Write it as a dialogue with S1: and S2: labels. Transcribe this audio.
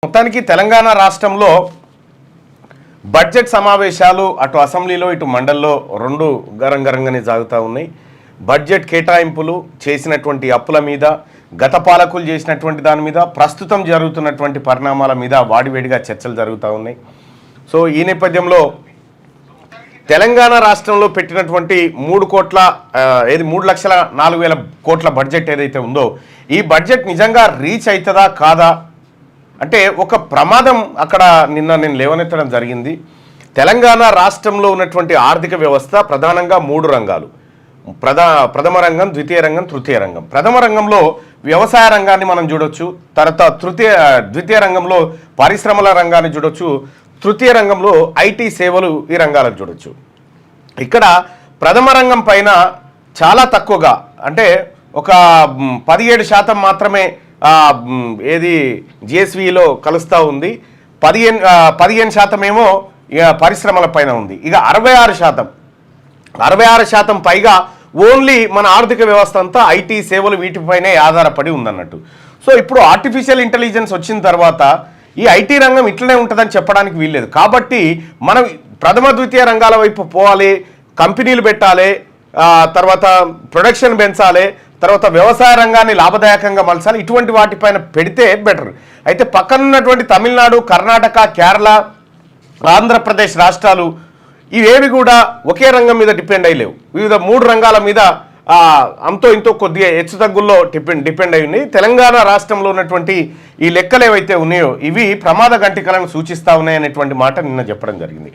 S1: మొత్తానికి తెలంగాణ రాష్ట్రంలో బడ్జెట్ సమావేశాలు అటు అసెంబ్లీలో ఇటు మండల్లో రెండు గరంగరంగానే సాగుతూ ఉన్నాయి. బడ్జెట్ కేటాయింపులు చేసినటువంటి అప్పుల మీద, గత పాలకులు చేసినటువంటి దాని మీద, ప్రస్తుతం జరుగుతున్నటువంటి పరిణామాల మీద వాడివేడిగా చర్చలు జరుగుతూ ఉన్నాయి. సో ఈ నేపథ్యంలో తెలంగాణ రాష్ట్రంలో పెట్టినటువంటి 3,04,000 కోట్ల బడ్జెట్ ఏదైతే ఉందో ఈ బడ్జెట్ నిజంగా రీచ్ అవుతుందా కాదా అంటే ఒక ప్రమాదం అక్కడ నిన్న నేను లేవనెత్తడం జరిగింది. తెలంగాణ రాష్ట్రంలో ఉన్నటువంటి ఆర్థిక వ్యవస్థ ప్రధానంగా 3 రంగాలు, ప్రథమ రంగం, ద్వితీయ రంగం, తృతీయ రంగం. ప్రథమ రంగంలో వ్యవసాయ రంగాన్ని మనం చూడొచ్చు, తర్వాత ద్వితీయ రంగంలో పరిశ్రమల రంగాన్ని చూడొచ్చు, తృతీయ రంగంలో ఐటీ సేవలు ఈ రంగాలను చూడొచ్చు. ఇక్కడ ప్రథమ రంగం పైన చాలా తక్కువగా అంటే ఒక 17% మాత్రమే ఏది జిఎస్విలో కలుస్తూ ఉంది, 15% ఏమో పరిశ్రమల పైన ఉంది. ఇక 66% పైగా ఓన్లీ మన ఆర్థిక వ్యవస్థ అంతా ఐటీ సేవలు వీటిపైనే ఆధారపడి ఉందన్నట్టు. సో ఇప్పుడు ఆర్టిఫిషియల్ ఇంటెలిజెన్స్ వచ్చిన తర్వాత ఈ ఐటీ రంగం ఇట్లనే ఉంటుందని చెప్పడానికి వీల్లేదు. కాబట్టి మనం ప్రథమ ద్వితీయ రంగాల వైపు పోవాలి, కంపెనీలు పెట్టాలి, తర్వాత ప్రొడక్షన్ పెంచాలి, తర్వాత వ్యవసాయ రంగాన్ని లాభదాయకంగా మలచాలి. ఇటువంటి వాటిపైన పెడితే బెటర్. అయితే పక్కనున్నటువంటి తమిళనాడు, కర్ణాటక, కేరళ, ఆంధ్రప్రదేశ్ రాష్ట్రాలు ఇవేవి కూడా ఒకే రంగం మీద డిపెండ్ అయ్యలేవు. వివిధ 3 రంగాల మీద అంతో ఇంతో కొద్దిగా హెచ్చుతగ్గుల్లో డిపెండ్ అయి ఉన్నాయి. తెలంగాణ రాష్ట్రంలో ఉన్నటువంటి ఈ లెక్కలు ఏవైతే ఉన్నాయో ఇవి ప్రమాద గంటికలను సూచిస్తూ ఉన్నాయనేటువంటి మాట నిన్న చెప్పడం జరిగింది.